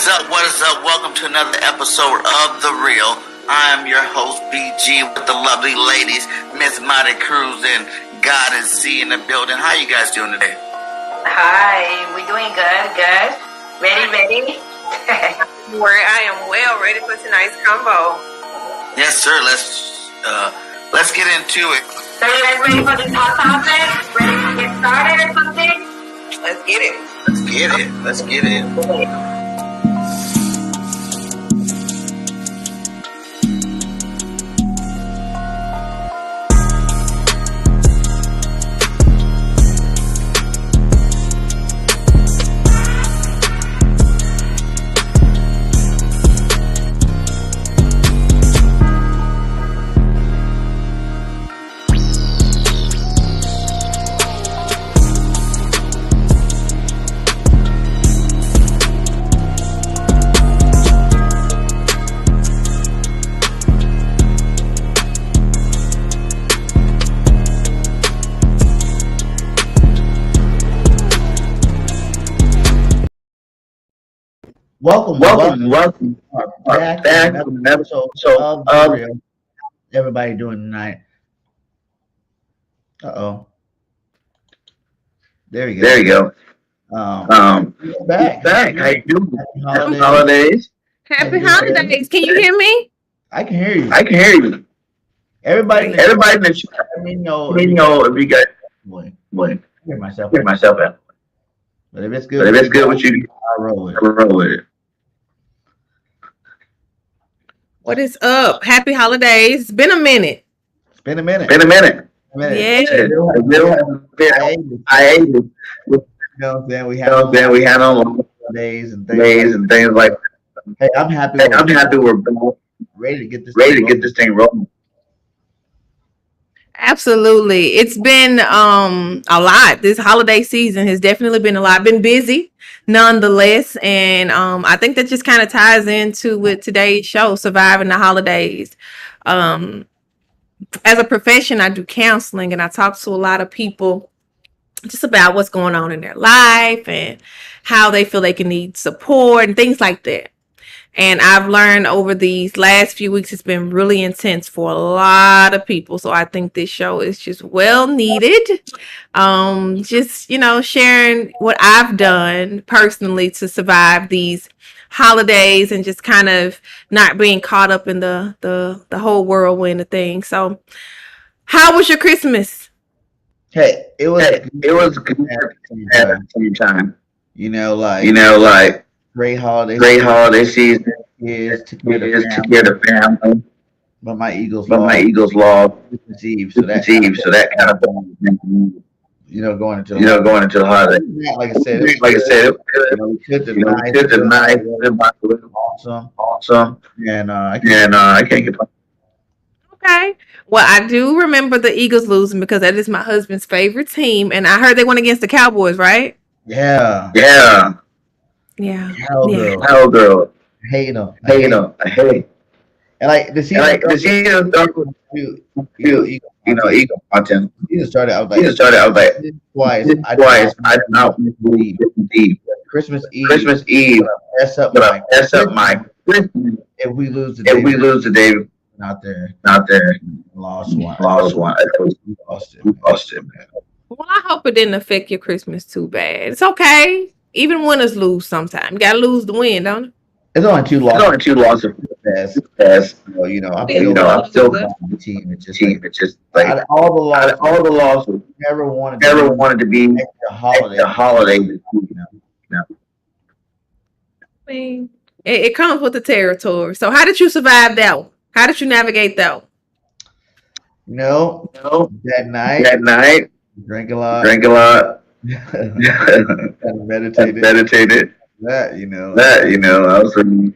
is up? What is up? Welcome to another episode of The Real. I'm your host, BG, with the lovely ladies, Miss Marty Cruz and God and C in the building. How you guys doing today? Hi, we're doing good. Ready? I am well ready for tonight's combo. Yes, sir. Let's get into it. So you guys ready for this hot topic? Ready to get started or something? Let's get it. Let's get it. Welcome back to another episode of The Real. Everybody doing tonight? There you go. Back. How you doing? Happy holidays. Happy holidays. Can you hear me? I can hear you. Everybody in the chat, let me know if you got. Hear myself out. But if it's good with you, I'll roll with it. What is up? Happy holidays. It's been a minute. Been a minute. Yeah. I ate it. You know what I'm saying? We had on days and things like that. Hey, I'm happy we're ready to get this thing rolling. Absolutely. It's been a lot. This holiday season has definitely been a lot. Been busy nonetheless. And I think that just kind of ties into with today's show, Surviving the Holidays. As a profession, I do counseling and I talk to a lot of people just about what's going on in their life and how they feel they can need support and things like that. And I've learned over these last few weeks, it's been really intense for a lot of people. So I think this show is just well needed. Just, sharing what I've done personally to survive these holidays and just kind of not being caught up in the whole whirlwind of things. So how was your Christmas? Hey, it was good at the same time. Like great holiday season. Kids took care of the family. But my Eagles lost Christmas Eve, so that kind of going into the holiday. Like I said, we took the night. Everybody was awesome, and I can't complain. Okay. Well, I do remember the Eagles losing because that is my husband's favorite team, and I heard they went against the Cowboys, right? Yeah. Hell girl. Hate them. I hate. And like the season started with Eagle content. Season started. I was like twice. I did not believe Christmas Eve. Mess up my Christmas. If we lose the day out there. Lost one. We lost it, man. Well, I hope it didn't affect your Christmas too bad. It's okay. Even winners lose sometimes. You gotta lose to win, don't it? It's only two losses. I'm still the team. It's just like out of all the losses, never wanted to be the holiday. I mean, it comes with the territory. So, how did you survive that one? How did you navigate that one? That night, drank a lot. Meditated. That I was really.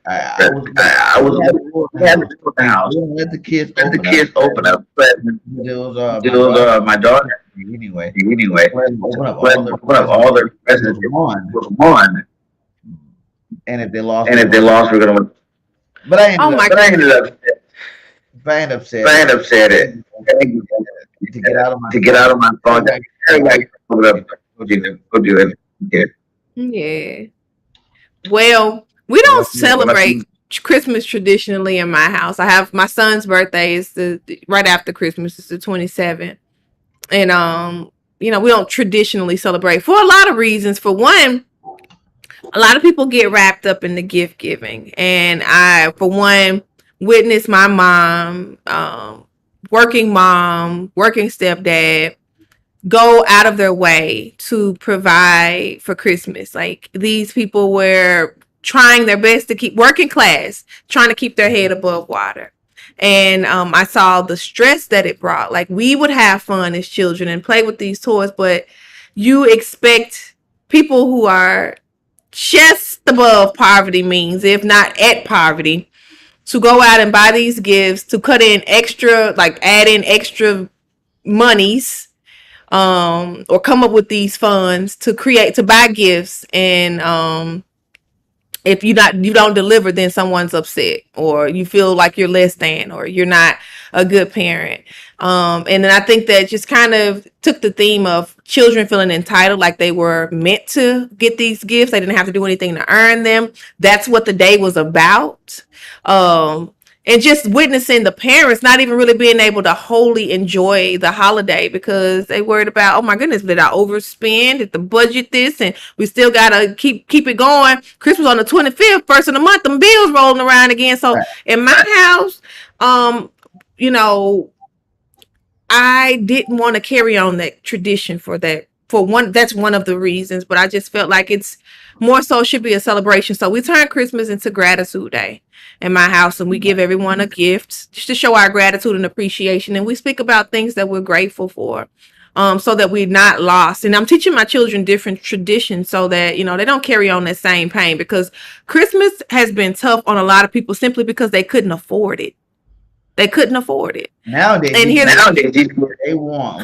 I was in the house. Let the kids open up. But it was my daughter. Anyway, open up all their presents. Was one. And if they lost, we're gonna win. But I ended up. If I end up saying it, to get out of my phone, go do it. Yeah. Well, we don't celebrate Christmas traditionally in my house. I have my son's birthday is right after Christmas. It's the 27th. And we don't traditionally celebrate for a lot of reasons. For one, a lot of people get wrapped up in the gift giving. And I, for one, witnessed my mom, working stepdad, go out of their way to provide for Christmas. Like, these people were trying their best to keep working class, trying to keep their head above water. And I saw the stress that it brought. Like, we would have fun as children and play with these toys, but you expect people who are just above poverty means, if not at poverty, to go out and buy these gifts, to cut in extra, like add in extra monies, or come up with these funds to buy gifts. And if you don't deliver, then someone's upset, or you feel like you're less than, or you're not a good parent. And then I think that just kind of took the theme of children feeling entitled, like they were meant to get these gifts. They didn't have to do anything to earn them. That's what the day was about. And just witnessing the parents not even really being able to wholly enjoy the holiday because they worried about, oh my goodness, did I overspend? Did the budget this? And we still gotta keep it going. Christmas on the 25th, first of the month, them bills rolling around again. So in my house, I didn't want to carry on that tradition for that. For one, that's one of the reasons, but I just felt like it's more so should be a celebration. So we turn Christmas into Gratitude Day in my house, and we give everyone a gift just to show our gratitude and appreciation. And we speak about things that we're grateful for, so that we're not lost. And I'm teaching my children different traditions so that, they don't carry on that same pain, because Christmas has been tough on a lot of people simply because they couldn't afford it. Nowadays, they want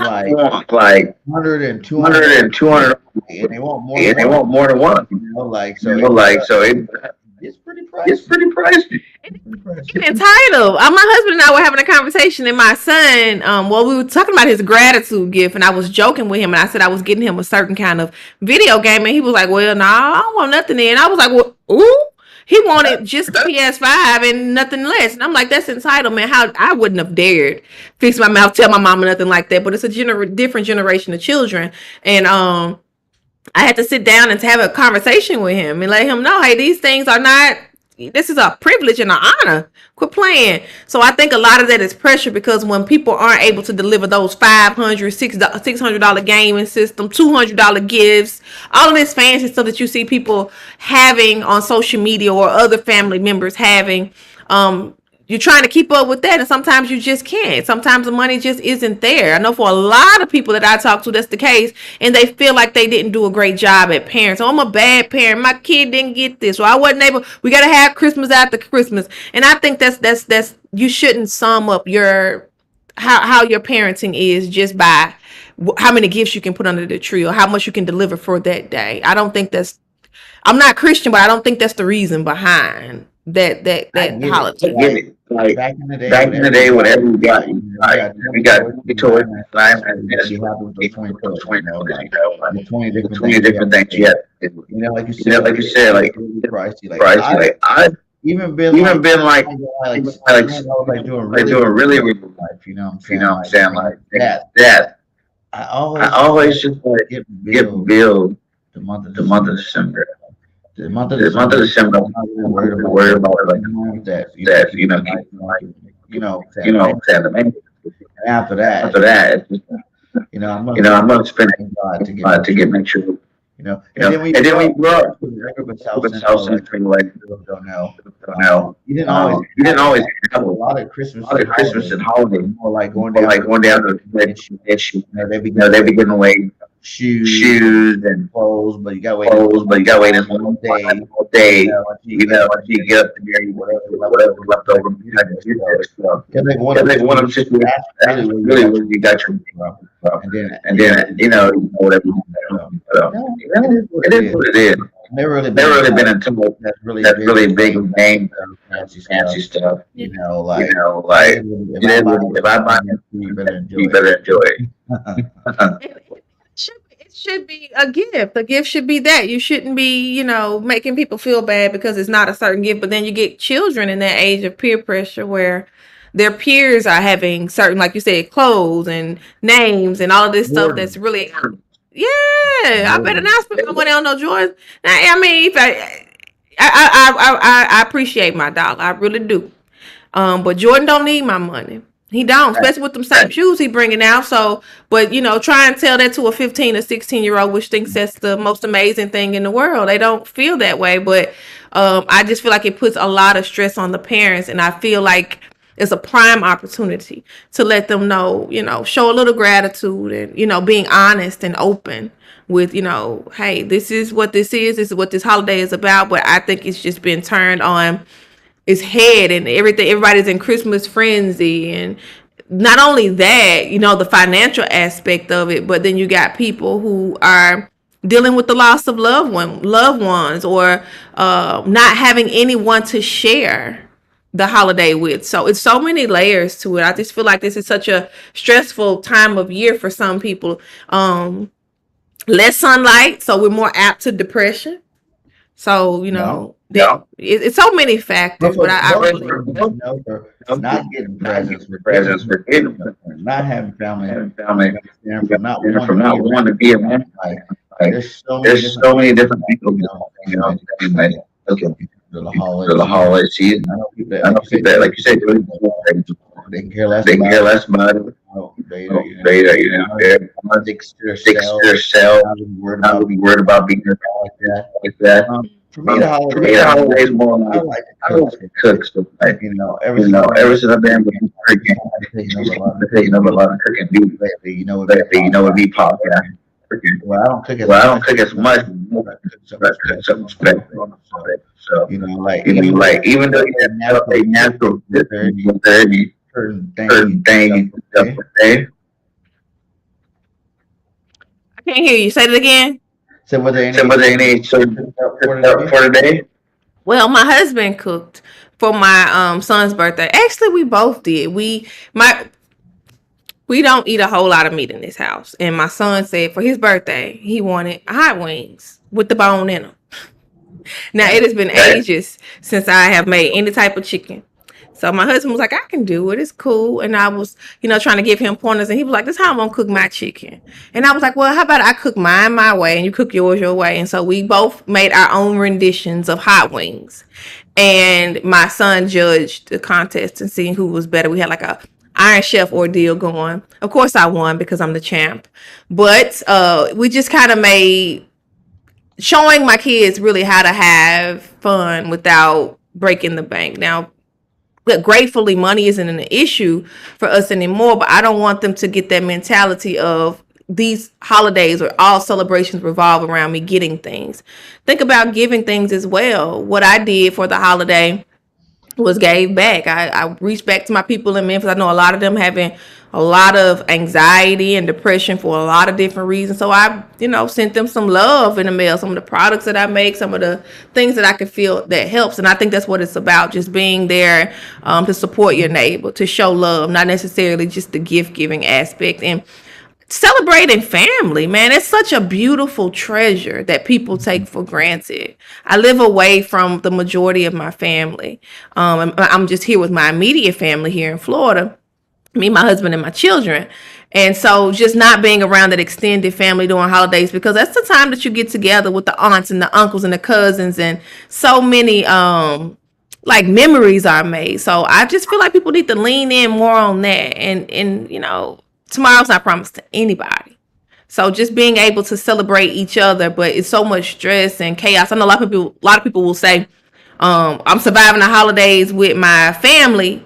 like 100 and 200, and they want more than one. It's pretty pricey. Entitled. My husband and I were having a conversation, and my son, we were talking about his gratitude gift, and I was joking with him, and I said I was getting him a certain kind of video game, and he was like, well, no, I don't want nothing in. I was like, well, ooh. He wanted just the PS5 and nothing less. And I'm like, that's entitlement. How I wouldn't have dared fix my mouth, tell my mama nothing like that. But it's a different generation of children. And I had to sit down and to have a conversation with him and let him know, hey, these things are not, this is a privilege and an honor. Quit playing. So I think a lot of that is pressure, because when people aren't able to deliver those $500, $600 gaming system, $200 gifts, all of this fancy stuff that you see people having on social media or other family members having, you're trying to keep up with that, and sometimes you just can't. Sometimes the money just isn't there. I know for a lot of people that I talk to, that's the case, and they feel like they didn't do a great job at parents. Oh, I'm a bad parent. My kid didn't get this, or I wasn't able. We got to have Christmas after Christmas, and I think that's you shouldn't sum up your how your parenting is just by how many gifts you can put under the tree or how much you can deliver for that day. I don't think that's. I'm not Christian, but I don't think that's the reason behind that holiday. Like back in the day, whatever we got, we got toys, and you have those 20 different things you have. Like you said, like pricey. I've even been like doing really life. You know what I'm saying? Like that. I always just like get billed the month of December. The month of December, I'm not really worried about like that. The main. And after that, I'm gonna spend to get make sure. And then we grew up with house and like don't know. You didn't always have a lot of Christmas and holidays. More like going down to the issue. They be giving away shoes and clothes, but you gotta wait one day. You get up there, whatever left over. Because they want them to really where you got your and then whatever. It is what it is. Never really been into that's really big name fancy stuff. Like if I buy it, you better enjoy it. should be a gift. A gift should be that. You shouldn't be, making people feel bad because it's not a certain gift. But then you get children in that age of peer pressure where their peers are having certain, like you said, clothes and names and all of this stuff that's really, yeah. I better not spend my money on no Jordans. I mean, if I appreciate my dollar, I really do. But Jordan don't need my money. He don't, especially with them same shoes he bringing out. So, but try and tell that to a 15 or 16-year-old, which thinks that's the most amazing thing in the world. They don't feel that way, but I just feel like it puts a lot of stress on the parents, and I feel like it's a prime opportunity to let them know, show a little gratitude and being honest and open with, hey, this is what this is what this holiday is about. But I think it's just been turned on its head and everything. Everybody's in Christmas frenzy, and not only that, the financial aspect of it, but then you got people who are dealing with the loss of loved ones, or not having anyone to share the holiday with. So it's so many layers to it. I just feel like this is such a stressful time of year for some people. Less sunlight, so we're more apt to depression. So it's so many factors, but I really not getting presents for kids, not having family, from not wanting to be around. There's so many different people, okay, the holiday season. I don't think that, like you said, they can care less about it. They're fix yourself. Not be worried about being like that. For me, the holiday is more like I like to cook stuff. Like, ever since I've been with cooking, I'm taking up a lot of cooking lately. With me podcast. Well, I don't cook as much. I cook something special. So even though you have a natural certain things stuff today. I can't hear you. Say it again. So was there any certain for today? Well, my husband cooked for my son's birthday. Actually, we both did. We don't eat a whole lot of meat in this house, and my son said for his birthday he wanted hot wings with the bone in them. Now it has been ages since I have made any type of chicken. So my husband was like, I can do it. It's cool. And I was, trying to give him pointers. And he was like, this is how I'm going to cook my chicken. And I was like, well, how about I cook mine my way and you cook yours your way. And so we both made our own renditions of hot wings. And my son judged the contest and seeing who was better. We had like a Iron Chef ordeal going. Of course I won because I'm the champ. But we just kind of made showing my kids really how to have fun without breaking the bank. Now, gratefully, money isn't an issue for us anymore, but I don't want them to get that mentality of these holidays or all celebrations revolve around me getting things. Think about giving things as well. What I did for the holiday was gave back. I reached back to my people in Memphis. I know a lot of them having a lot of anxiety and depression for a lot of different reasons. So I, sent them some love in the mail, some of the products that I make, some of the things that I could feel that helps. And I think that's what it's about, just being there to support your neighbor, to show love, not necessarily just the gift giving aspect. And celebrating family, man, it's such a beautiful treasure that people take for granted. I live away from the majority of my family. I'm just here with my immediate family here in Florida, me, my husband, and my children. And so just not being around that extended family during holidays, because that's the time that you get together with the aunts and the uncles and the cousins, and so many memories are made. So I just feel like people need to lean in more on that. And tomorrow's not promised to anybody. So just being able to celebrate each other, but it's so much stress and chaos. I know a lot of people will say, I'm surviving the holidays with my family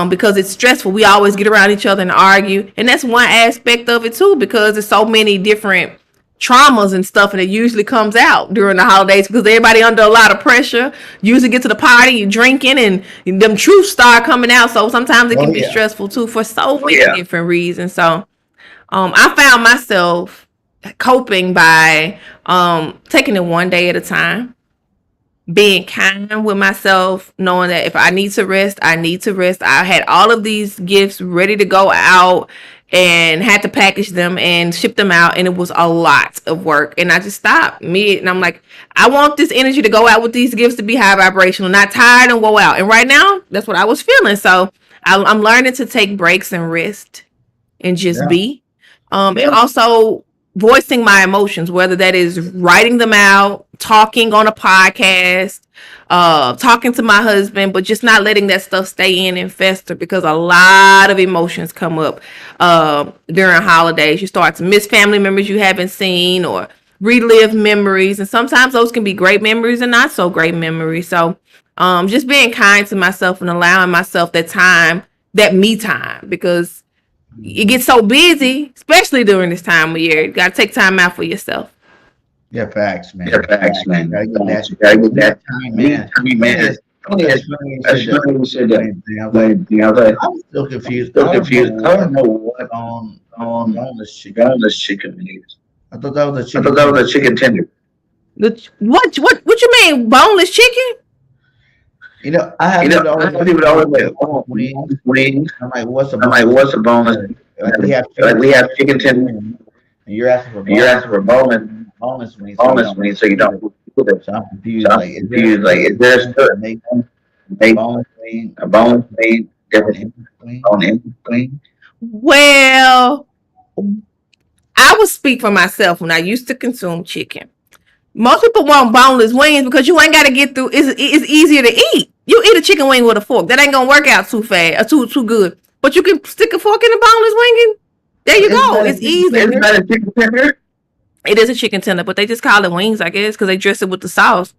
because it's stressful. We always get around each other and argue. And that's one aspect of it too, because there's so many different traumas and stuff, and it usually comes out during the holidays because everybody under a lot of pressure. Usually get to the party, you're drinking, and them truths start coming out. So sometimes it can be stressful too for so many different reasons. So I found myself coping by taking it one day at a time, being kind with myself, knowing that if I need to rest, I need to rest. I had all of these gifts ready to go out, and had to package them and ship them out, and it was a lot of work. And I just stopped mid, and I'm like, I want this energy to go out with these gifts to be high vibrational, not tired and go out. And right now, that's what I was feeling. So I'm learning to take breaks and rest and just be. And also voicing my emotions, whether that is writing them out, talking on a podcast, talking to my husband, but just not letting that stuff stay in and fester, because a lot of emotions come up during holidays. You start to miss family members you haven't seen, or relive memories, and sometimes those can be great memories and not so great memories. So just being kind to myself and allowing myself that time, that me time, because you get so busy, especially during this time of year. You got to take time out for yourself. Yeah, facts, man. Gotta get that time, man. That's funny you said that. I'm still confused. I don't know what on boneless chicken is. I thought that was a chicken tender. What you mean, boneless chicken? I have people always wings. I'm like, what's a boneless? Like we have chicken tender, and you're asking for boneless wings, so you don't. So I'm confused. Like, is there still a boneless wing different on any wing? Well, I will speak for myself. When I used to consume chicken, most people want boneless wings because you ain't got to get through. It's easier to eat. You eat a chicken wing with a fork. That ain't gonna work out too fast or too good. But you can stick a fork in a boneless wing, and there you go. It's easy. Isn't that a chicken tender? It is a chicken tender, but they just call it wings, I guess, because they dress it with the sauce.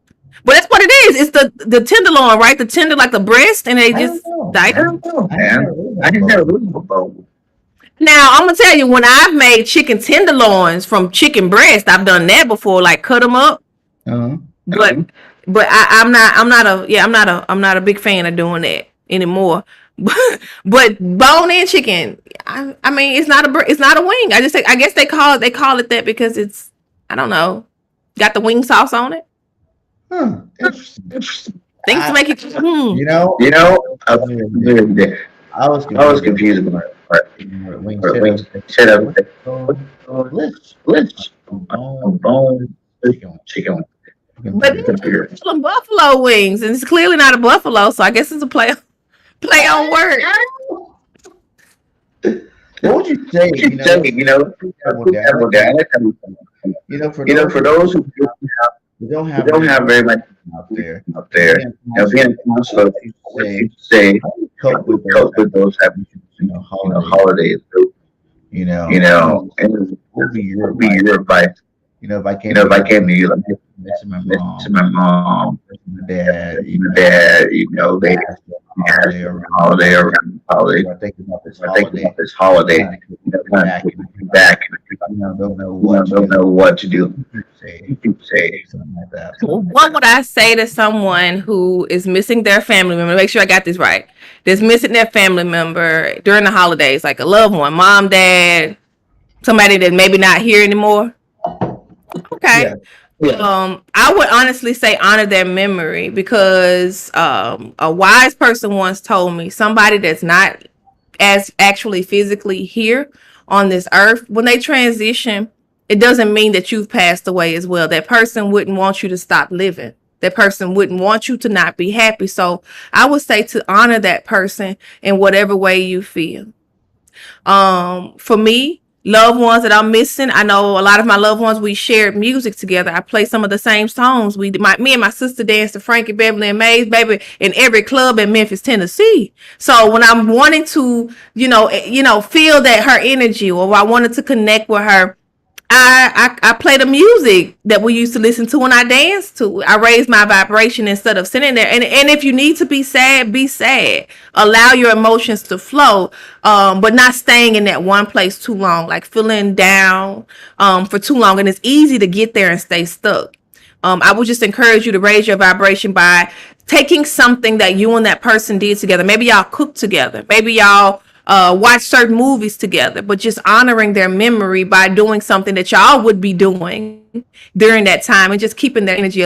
But that's what it is. It's the tenderloin, right? The tender, like the breast, and they just I don't know, man. I didn't know before. Now I'm gonna tell you, when I've made chicken tenderloins from chicken breast, I've done that before, like cut them up. But I'm not a big fan of doing that anymore. But bone-in chicken, I mean, it's not a wing. I guess they call it that because it's, I don't know, got the wing sauce on it. Interesting. Things to make it. I was confused about wings. Set up bone chicken. But it's some buffalo wings, and it's clearly not a buffalo, so I guess it's a play on word. What would you say? For those who don't have very much out there, being conscious, say, cope with those having holidays. And what would be your advice? If I came to you, like missing my mom, my dad, they holiday around holiday. I think about this holiday, back, don't know what to do. Say something like that. What would I say to someone who is missing their family member? Make sure I got this right. That's missing their family member during the holidays, like a loved one, mom, dad, somebody that maybe not here anymore. Okay. Yeah. I would honestly say honor their memory, because a wise person once told me, somebody that's not as actually physically here on this earth, when they transition, it doesn't mean that you've passed away as well. That person wouldn't want you to stop living. That person wouldn't want you to not be happy. So I would say to honor that person in whatever way you feel. For me, loved ones that I'm missing, I know a lot of my loved ones, we shared music together. I play some of the same songs. Me and my sister danced to Frankie Beverly and Mays, baby, in every club in Memphis, Tennessee. So when I'm wanting to, feel that her energy, or I wanted to connect with her, I play the music that we used to listen to when I danced to. I raise my vibration instead of sitting there. And if you need to be sad, be sad. Allow your emotions to flow, but not staying in that one place too long, like feeling down for too long. And it's easy to get there and stay stuck. I would just encourage you to raise your vibration by taking something that you and that person did together. Maybe y'all cooked together. Maybe y'all watch certain movies together, but just honoring their memory by doing something that y'all would be doing during that time, and just keeping their energy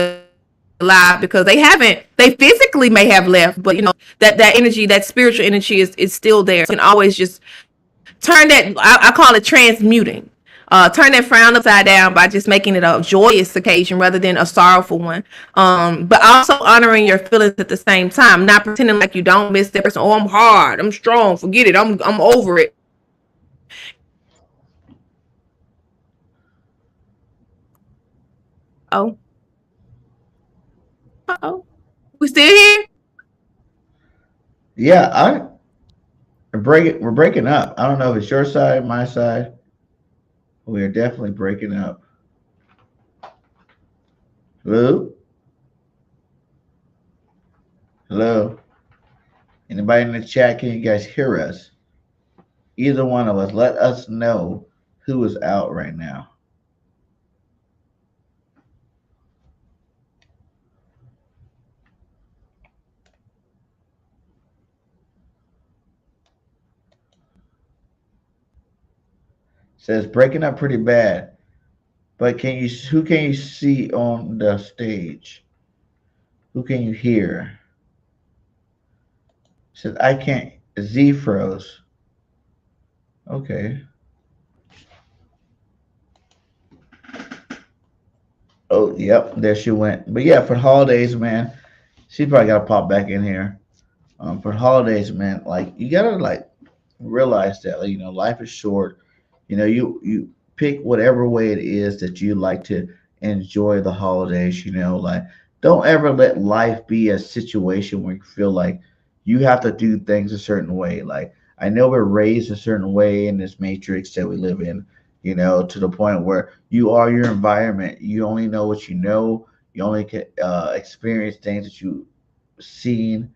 alive, because they physically may have left, but that energy, that spiritual energy is still there. So you can always just turn that, I call it transmuting. Turn that frown upside down by just making it a joyous occasion rather than a sorrowful one. But also honoring your feelings at the same time, not pretending like you don't miss that person. Oh, I'm hard, I'm strong, forget it, I'm over it. Oh, oh, we still here? Yeah, we're breaking up. I don't know if it's your side, my side. We are definitely breaking up. Hello, hello. Anybody in the chat? Can you guys hear us? Either one of us. Let us know who is out right now. Says breaking up pretty bad. But can you? Who can you see on the stage? Who can you hear? Says I can't. Z froze. Okay. Oh, yep. There she went. But yeah, for the holidays, man, she probably got to pop back in here. For the holidays, man, like you gotta like realize that like, life is short. You pick whatever way it is that you like to enjoy the holidays. Like don't ever let life be a situation where you feel like you have to do things a certain way. Like I know we're raised a certain way in this matrix that we live in. To the point where you are your environment. You only know what you know. You only can experience things that you seen,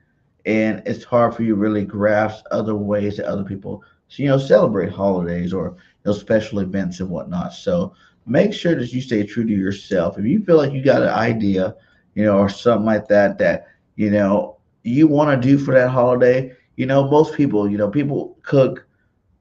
and it's hard for you to really grasp other ways that other people celebrate holidays or special events and whatnot. So make sure that you stay true to yourself. If you feel like you got an idea, or something like that you want to do for that holiday, most people, people cook,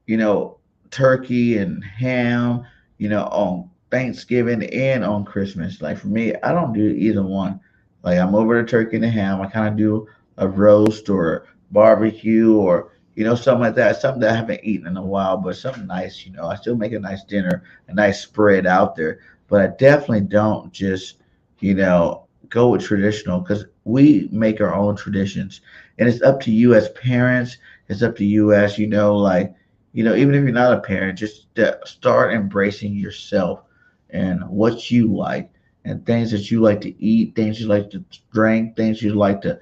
you know, turkey and ham, on Thanksgiving and on Christmas. Like for me, I don't do either one. Like I'm over the turkey and the ham. I kind of do a roast or barbecue or something like that. Something that I haven't eaten in a while, but something nice. I still make a nice dinner, a nice spread out there. But I definitely don't just go with traditional because we make our own traditions, and it's up to you as parents. It's up to you as like even if you're not a parent, just start embracing yourself and what you like and things that you like to eat, things you like to drink, things you like to,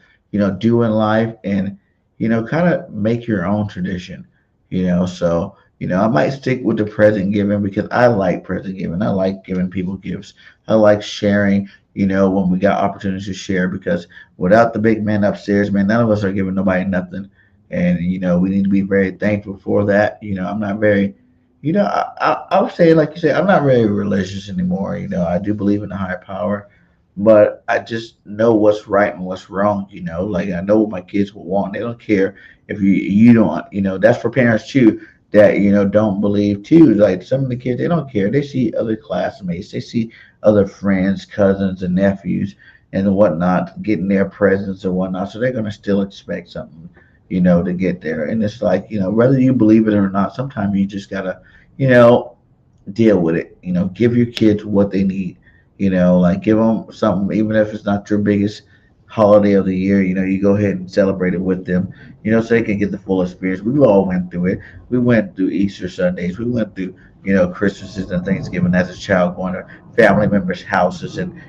do in life, and kind of make your own tradition. So I might stick with the present giving because I like present giving. I like giving people gifts. I like sharing. When we got opportunities to share, because without the big man upstairs, man, none of us are giving nobody nothing, and we need to be very thankful for that. I'm not very, I would say, like you said, I'm not very religious anymore. I do believe in a higher power, but I just know what's right and what's wrong. Like I know what my kids will want. They don't care if you don't. That's for parents too that don't believe too. Like some of the kids, they don't care. They see other classmates, they see other friends, cousins, and nephews and whatnot getting their presents and whatnot. So they're gonna still expect something to get there. And it's like, whether you believe it or not, sometimes you just gotta, you know, deal with it. Give your kids what they need. Like give them something, even if it's not your biggest holiday of the year. You go ahead and celebrate it with them. So they can get the full experience. We all went through it. We went through Easter Sundays. We went through Christmases and Thanksgiving as a child, going to family members' houses and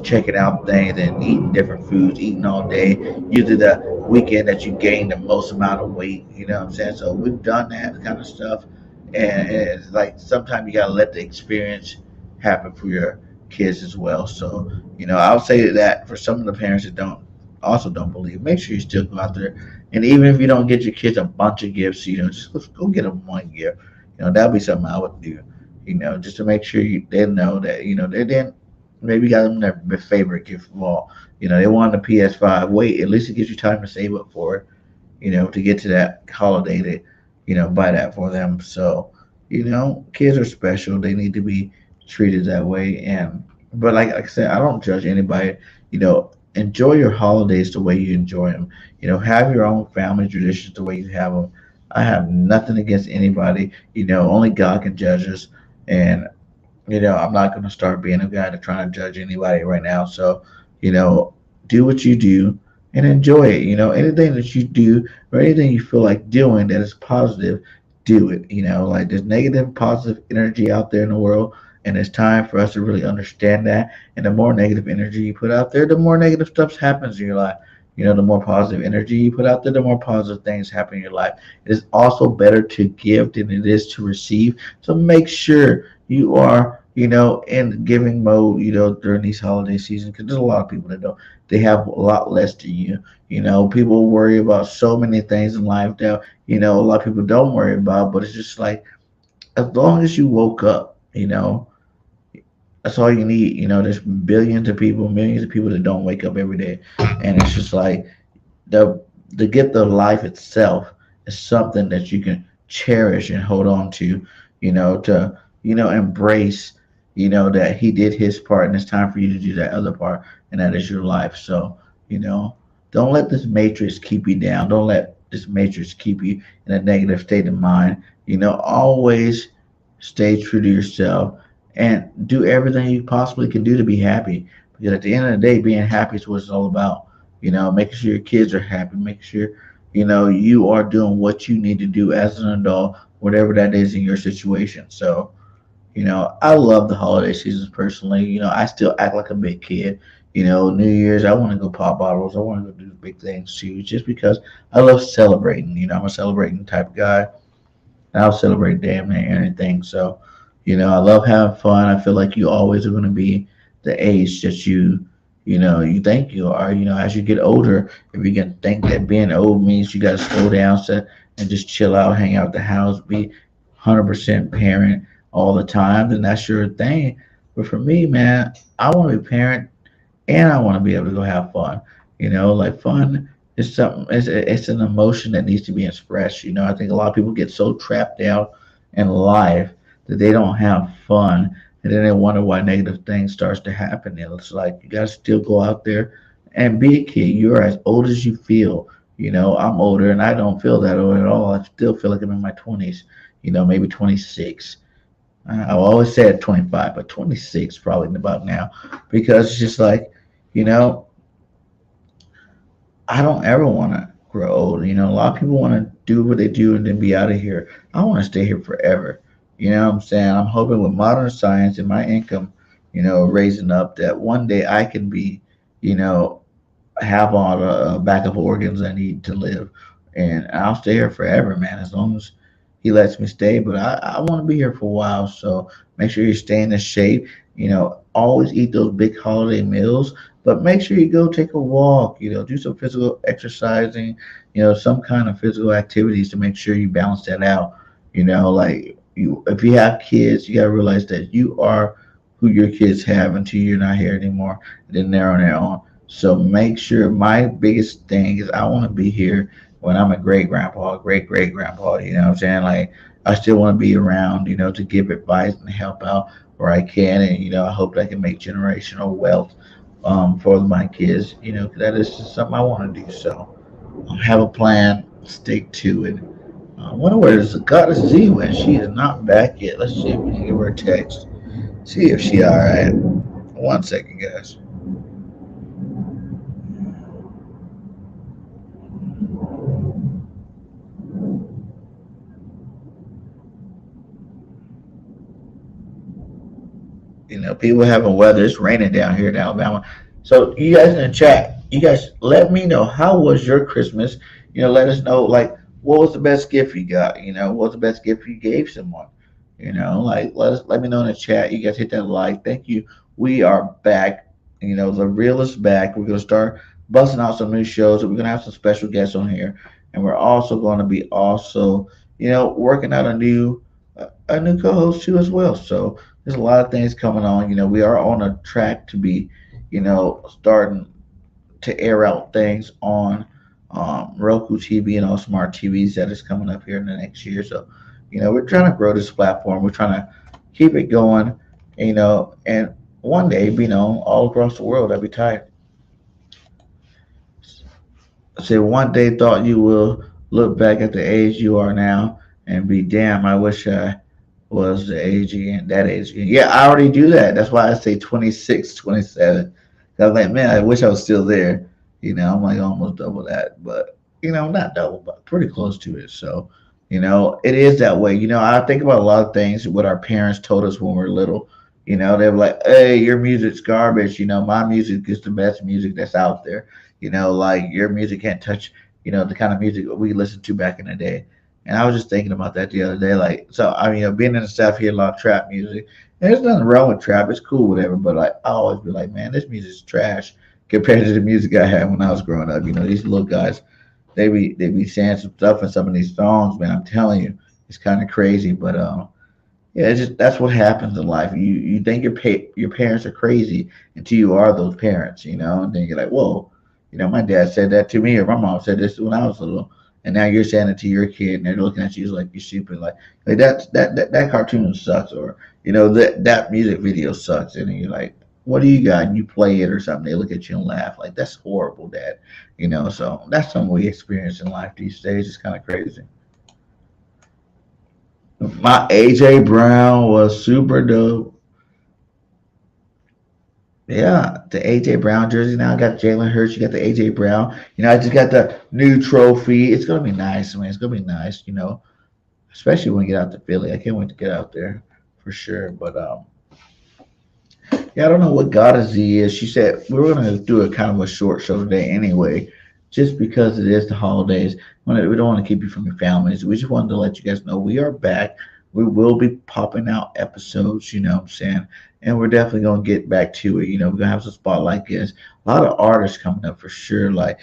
checking out things and eating different foods, eating all day. Usually the weekend that you gain the most amount of weight. You know what I'm saying? So we've done that kind of stuff, and it's like sometimes you gotta let the experience happen for your kids as well. So I'll say that for some of the parents that don't believe, make sure you still go out there, and even if you don't get your kids a bunch of gifts, just go get them one gift. That'd be something I would do. Just to make sure they know that they didn't maybe got them their favorite gift of all. They wanted a PS5. Wait, at least it gives you time to save up for it, to get to that holiday to, buy that for them. So, kids are special. They need to be treated that way. But like I said, I don't judge anybody. Enjoy your holidays the way you enjoy them. Have your own family traditions the way you have them. I have nothing against anybody. Only God can judge us, and I'm not going to start being a guy to trying to judge anybody right now. So, you know, do what you do and enjoy it. Anything that you do or anything you feel like doing that is positive, do it. Like there's negative, positive energy out there in the world, and it's time for us to really understand that. And the more negative energy you put out there, the more negative stuff happens in your life. The more positive energy you put out there, the more positive things happen in your life. It is also better to give than it is to receive. So make sure you are, in giving mode, during these holiday seasons, because there's a lot of people that don't. They have a lot less than you. People worry about so many things in life that, a lot of people don't worry about, but it's just like, as long as you woke up, that's all you need. There's billions of people, millions of people that don't wake up every day. And it's just like, the the gift of life itself is something that you can cherish and hold on to, to embrace, that he did his part and it's time for you to do that other part, and that is your life. So, you know, don't let this matrix keep you down. Don't let this matrix keep you in a negative state of mind. Always stay true to yourself and do everything you possibly can do to be happy. Because at the end of the day, being happy is what it's all about. Making sure your kids are happy, making sure, you are doing what you need to do as an adult, whatever that is in your situation. So, I love the holiday seasons personally. I still act like a big kid. New Year's, I want to go pop bottles. I want to go do big things too, just because I love celebrating. I'm a celebrating type of guy. I'll celebrate damn near anything. So, I love having fun. I feel like you always are going to be the age that you think you are. As you get older, if you can think that being old means you got to slow down and just chill out, hang out at the house, be 100% parent all the time, then that's your thing. But for me, man, I want to be parent and I want to be able to go have fun. Like fun is something. It's an emotion that needs to be expressed. I think a lot of people get so trapped out in life that they don't have fun, and then they wonder why negative things starts to happen. And it's like you gotta still go out there and be a kid. You're as old as you feel. I'm older and I don't feel that old at all. I still feel like I'm in my 20s. Maybe 26. I always said 25, but 26 probably about now, because it's just like, you know, I don't ever want to grow old. A lot of people want to do what they do and then be out of here. I want to stay here forever. You know what I'm saying? I'm hoping with modern science and my income, raising up, that one day I can be, you know, have all the backup organs I need to live, and I'll stay here forever, man. As long as he lets me stay, but I want to be here for a while. So make sure you stay in the shape. Always eat those big holiday meals, but make sure you go take a walk. Do some physical exercising. Some kind of physical activities to make sure you balance that out. Like if you have kids, you gotta realize that you are who your kids have until you're not here anymore. Then they're on their own. So make sure, my biggest thing is I want to be here when I'm a great grandpa, great great grandpa. You know what I'm saying? Like I still want to be around, to give advice and help out where I can, and I hope that I can make generational wealth for my kids. 'Cause that is just something I want to do. So have a plan, stick to it. I wonder where this goddess Z went. She is not back yet. Let's see if we can give her a text. See if she all right. One second, guys. People having weather. It's raining down here in Alabama. So you guys in the chat, you guys let me know, how was your Christmas. Let us know, like, what was the best gift you got. What was the best gift you gave someone. Like, let me know in the chat. You guys hit that like. Thank you. We are back. The real is back. We're gonna start busting out some new shows. We're gonna have some special guests on here, and we're also going to be also, working out a new co-host too as well. So there's a lot of things coming on. We are on a track to be, starting to air out things on Roku TV and all smart TVs that is coming up here in the next year. So, we're trying to grow this platform. We're trying to keep it going, and one day be known all across the world. That'd be tight. Say one day thought you will look back at the age you are now and be damn. I wish I was the age again, that age again. Yeah, I already do that. That's why I say 26, 27. I was like, man, I wish I was still there. I'm like almost double that, but not double, but pretty close to it. So, it is that way. I think about a lot of things what our parents told us when we were little. They were like, hey, your music's garbage. My music is the best music that's out there. Like your music can't touch, the kind of music we listened to back in the day. And I was just thinking about that the other day. Like, so I mean, being in the South here, a lot of trap music. And there's nothing wrong with trap. It's cool, whatever. But like, I always be like, man, this music's trash compared to the music I had when I was growing up. These little guys, they be saying some stuff in some of these songs, man. I'm telling you, it's kind of crazy. But yeah, it's just that's what happens in life. You think your parents are crazy until you are those parents, and then you're like, whoa, my dad said that to me, or my mom said this when I was little, and now you're saying it to your kid, and they're looking at you like you're stupid, like that cartoon sucks, or that music video sucks, and then you're like, what do you got? And you play it or something. They look at you and laugh like that's horrible, Dad. So that's something we experience in life these days. It's kind of crazy. My AJ Brown was super dope. Yeah, the AJ Brown jersey now. I got Jalen Hurts. You got the AJ Brown. I just got the new trophy. It's gonna be nice, man. It's gonna be nice. Especially when we get out to Philly. I can't wait to get out there for sure. But yeah, I don't know what Gotta Z is. She said we were gonna do a kind of a short show today anyway, just because it is the holidays. We don't want to keep you from your families. We just wanted to let you guys know we are back. We will be popping out episodes, what I'm saying? And we're definitely gonna get back to it. We're gonna have some spotlight guests. A lot of artists coming up for sure, like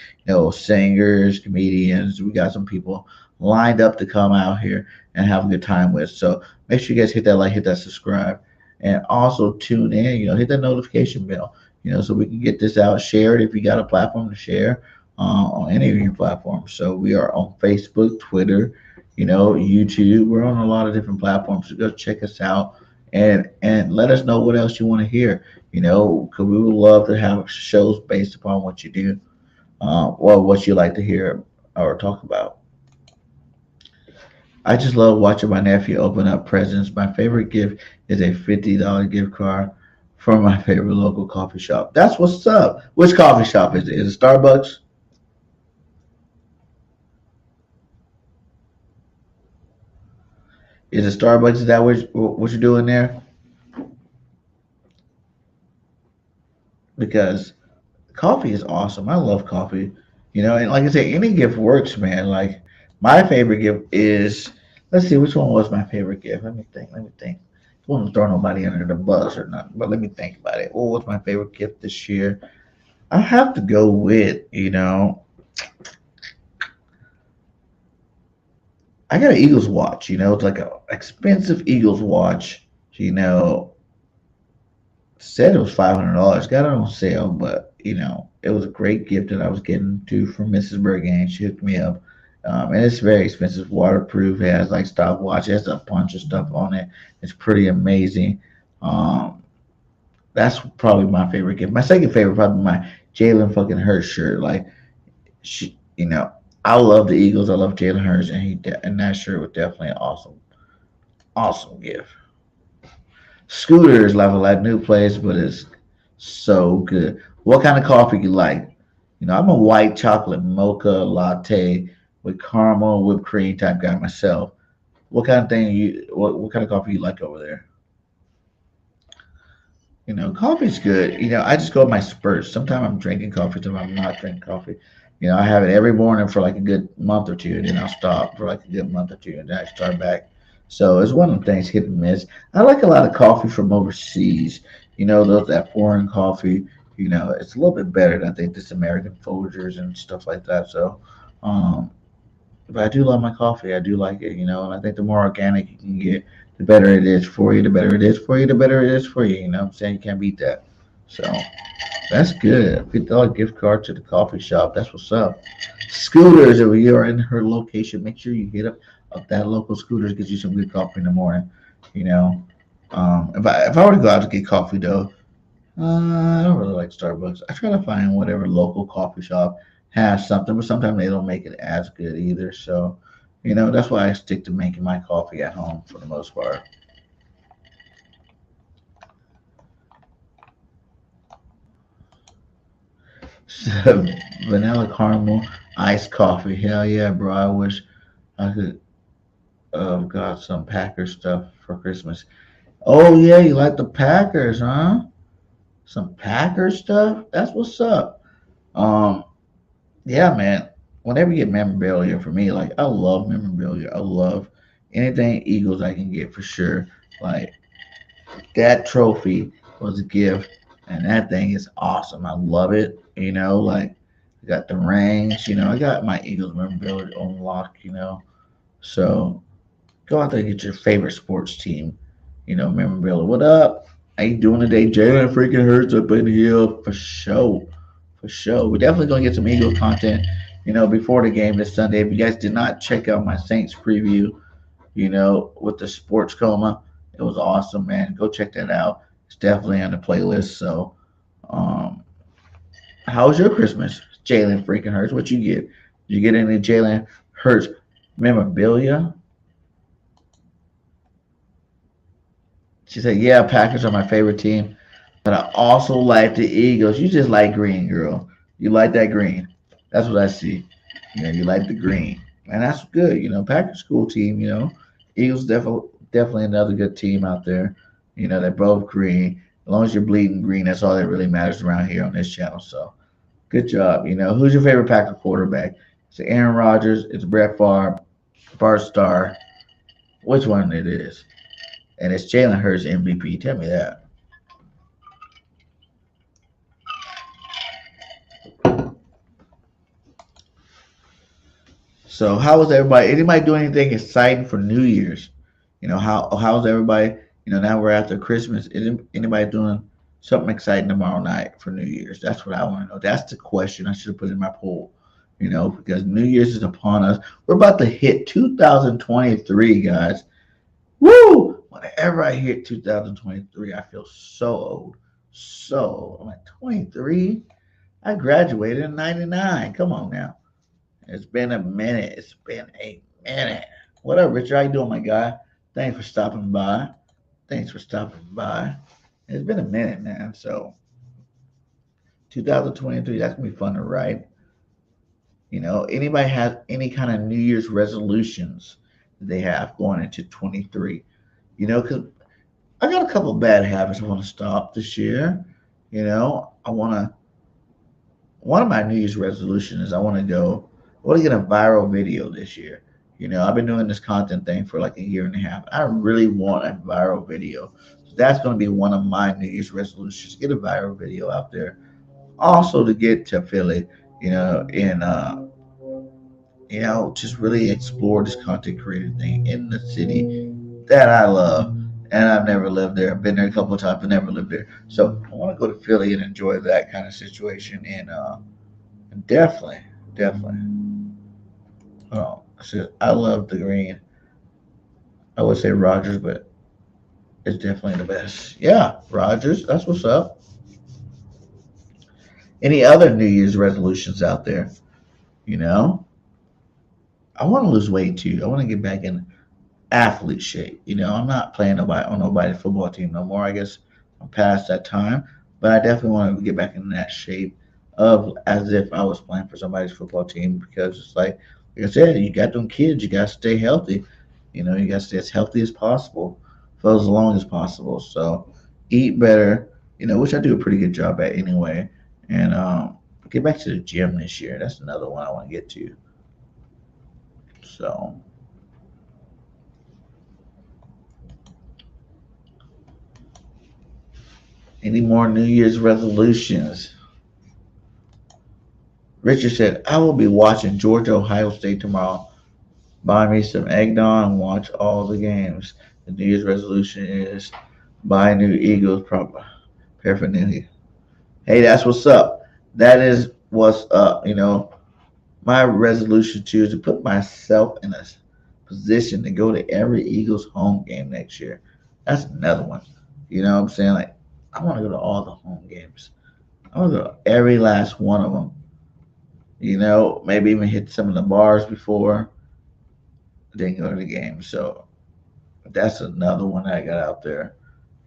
singers, comedians. We got some people lined up to come out here and have a good time with. So make sure you guys hit that like, hit that subscribe, and also tune in. Hit that notification bell. So we can get this out. Share it if you got a platform to share on any of your platforms. So we are on Facebook, Twitter, YouTube. We're on a lot of different platforms. So go check us out and let us know what else you want to hear. Because we would love to have shows based upon what you do, or what you like to hear or talk about. I just love watching my nephew open up presents. My favorite gift is a $50 gift card from my favorite local coffee shop. That's what's up. Which coffee shop is it? Is it Starbucks? Is it Starbucks? Is that what you're doing there? Because coffee is awesome. I love coffee. And like I say, any gift works, man. Like my favorite gift is, let's see, which one was my favorite gift? Let me think. Let me think. I want to throw nobody under the bus or not, but let me think about it. What was my favorite gift this year? I have to go with, I got an Eagles watch. It's like a expensive Eagles watch. Said it was $500. Got it on sale, but it was a great gift that I was getting to from Mrs. BIRDGANG. She hooked me up, and it's very expensive, waterproof. It has like stopwatch. It has a bunch of stuff on it. It's pretty amazing. Um, that's probably my favorite gift. My second favorite probably my Jalen fucking Hurts shirt. Like she, I love the Eagles. I love Jalen Hurts, and and that shirt was definitely an awesome, awesome gift. Scooter is like a new place, but it's so good. What kind of coffee you like? I'm a white chocolate mocha latte with caramel whipped cream type guy myself. What kind of thing what kind of coffee you like over there? Coffee's good. I just go with my spurts. Sometimes I'm drinking coffee, sometimes I'm not drinking coffee. I have it every morning for like a good month or two, and then I'll stop for like a good month or two, and then I start back. So it's one of the things hit and miss. I like a lot of coffee from overseas. Those that foreign coffee. It's a little bit better than I think this American Folgers and stuff like that. So, um, but I do love my coffee. I do like it. And I think the more organic you can get, the better it is for you. The better it is for you. The better it is for you. What I'm saying? You can't beat that. So that's good. $50 gift card to the coffee shop. That's what's up. Scooters, if you are in her location, make sure you hit up that local Scooters, get you some good coffee in the morning. You know, if I were to go out to get coffee though, I don't really like Starbucks. I try to find whatever local coffee shop has something, but sometimes they don't make it as good either. So, that's why I stick to making my coffee at home for the most part. So, vanilla caramel iced coffee. Hell yeah, bro. I wish I could got some Packers stuff for Christmas. Oh yeah, you like the Packers, huh? Some Packers stuff? That's what's up. Um, yeah, man. Whenever you get memorabilia for me, like I love memorabilia. I love anything Eagles I can get for sure. Like that trophy was a gift, and that thing is awesome. I love it. Like I got the rings. I got my Eagles memorabilia on lock. So go out there and get your favorite sports team. Memorabilia. What up? How you doing today? Jalen freaking Hurts up in here for sure. For sure. We're definitely gonna get some Eagles content, before the game this Sunday. If you guys did not check out my Saints preview, with the sports coma, it was awesome, man. Go check that out. It's definitely on the playlist. So um how was your Christmas? Jalen freaking Hurts. What you get? Did you get any Jalen Hurts memorabilia? She said, "Yeah, Packers are my favorite team, but I also like the Eagles." You just like green, girl. You like that green. That's what I see. You like the green, and that's good. Packers cool team. Eagles definitely another good team out there. They're both green. As long as you're bleeding green, that's all that really matters around here on this channel. So good job. Who's your favorite Packer quarterback? It's Aaron Rodgers. It's Brett Favre. Bart Starr. Which one it is? And it's Jalen Hurts MVP. Tell me that. So how was everybody? Anybody doing anything exciting for New Year's? How's everybody? Now we're after Christmas. Is anybody doing something exciting tomorrow night for New Year's? That's what I want to know. That's the question I should have put in my poll. Because New Year's is upon us. We're about to hit 2023, guys. Woo! Whenever I hit 2023, I feel so old. So old. I'm like 23. I graduated in 99. Come on now. It's been a minute. It's been a minute. What up, Richard? How you doing, my guy? Thanks for stopping by. Thanks for stopping by. It's been a minute, man. So 2023, that's gonna be fun to write. Anybody has any kind of New Year's resolutions that they have going into 23? Because I got a couple of bad habits I want to stop this year. I want to. One of my New Year's resolutions is I want to get a viral video this year. I've been doing this content thing for like a year and a half. I really want a viral video. So that's going to be one of my New Year's resolutions. Get a viral video out there. Also to get to Philly, and just really explore this content creator thing in the city that I love. And I've never lived there. I've been there a couple of times, but never lived there. So I want to go to Philly and enjoy that kind of situation. And definitely. Oh, I love the green. I would say Rogers, but it's definitely the best. Yeah, Rogers. That's what's up. Any other New Year's resolutions out there? You know, I want to lose weight too. I want to get back in athlete shape. I'm not playing on nobody's football team no more. I guess I'm past that time, but I definitely want to get back in that shape of as if I was playing for somebody's football team because it's like I said, you got them kids, you got to stay healthy. You got to stay as healthy as possible for as long as possible. So eat better, which I do a pretty good job at anyway, and get back to the gym this year. That's another one I want to get to. So. Any more New Year's resolutions? Richard said, I will be watching Georgia Ohio State tomorrow. Buy me some eggnog and watch all the games. The New Year's resolution is buy new Eagles paraphernalia. Hey, that's what's up. That is what's up. My resolution too is to put myself in a position to go to every Eagles home game next year. That's another one. You know what I'm saying? Like, I want to go to all the home games. I want to go to every last one of them. Maybe even hit some of the bars before, then go to the game. So that's another one I got out there,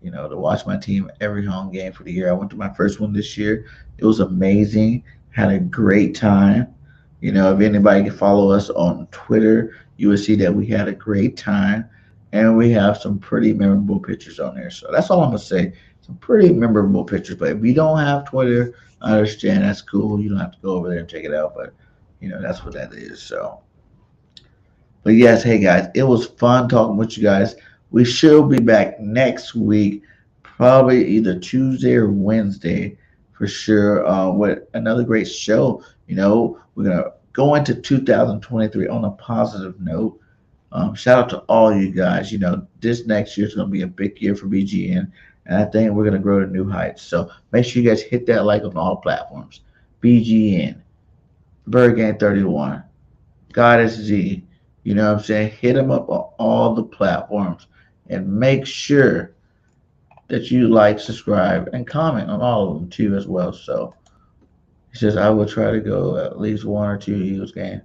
to watch my team every home game for the year. I went to my first one this year. It was amazing. Had a great time. If anybody can follow us on Twitter, you will see that we had a great time, and we have some pretty memorable pictures on there. So that's all I'm gonna say. Some pretty memorable pictures. But if you don't have Twitter, I understand that's cool. You don't have to go over there and check it out. But that's what that is. So. But yes, hey guys, it was fun talking with you guys. We should be back next week, probably either Tuesday or Wednesday for sure, with another great show. We're going to go into 2023 on a positive note. Shout out to all you guys. This next year is going to be a big year for BGN, and I think we're going to grow to new heights. So make sure you guys hit that like on all platforms. BGN, BIRDGANG 31. Goddess Z. You know what I'm saying? Hit them up on all the platforms and make sure that you like, subscribe, and comment on all of them too as well. So he says I will try to go at least one or two Eagles games,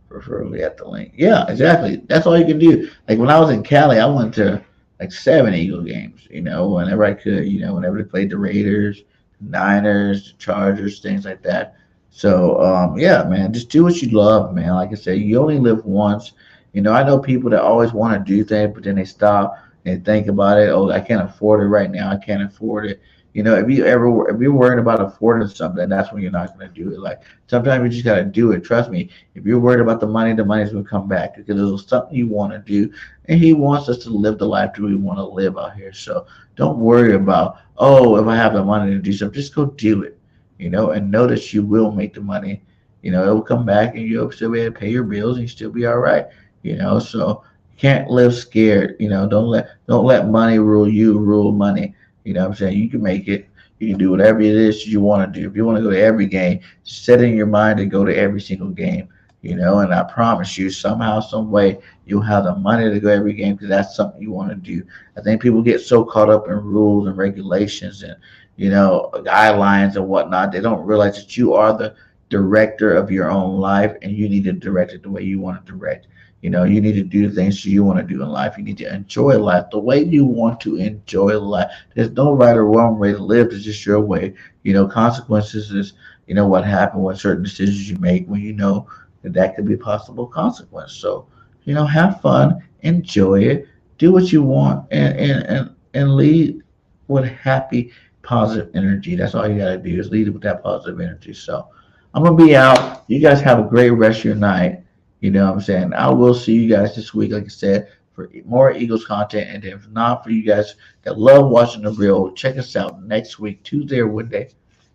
preferably at the link. Yeah, exactly. That's all you can do. Like when I was in Cali, I went to like 7 Eagle games, whenever I could, whenever they played the Raiders, Niners, Chargers, things like that. So yeah, man, just do what you love, man. Like I said, you only live once. I know people that always want to do things, but then they stop and think about it. Oh, I can't afford it right now. I can't afford it. If you're worried about affording something, that's when you're not going to do it. Like sometimes you just got to do it. Trust me. If you're worried about the money's going to come back because there's something you want to do, and He wants us to live the life that we want to live out here. So don't worry about, oh, if I have the money to do something, just go do it. And know that you will make the money. It will come back, and you'll still be able to pay your bills, and you still be all right. So you can't live scared. Don't let money rule you. Rule money. What I'm saying? You can make it. You can do whatever it is you want to do. If you want to go to every game, set in your mind to go to every single game. And I promise you, somehow, some way, you'll have the money to go every game because that's something you want to do. I think people get so caught up in rules and regulations and guidelines and whatnot. They don't realize that you are the director of your own life, and you need to direct it the way you want to direct. You need to do the things you want to do in life. You need to enjoy life the way you want to enjoy life. There's no right or wrong way to live. It's just your way. Consequences is, what happened with certain decisions you make when you know that could be a possible consequence. So, have fun, enjoy it, do what you want, and lead with happy, positive energy. That's all you gotta do is lead with that positive energy. So, I'm gonna be out. You guys have a great rest of your night. You know what I'm saying? I will see you guys this week, like I said, for more Eagles content. And if not, for you guys that love watching the real, check us out next week, Tuesday or Wednesday,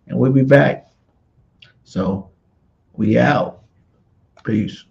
and we'll be back. So we out. Peace.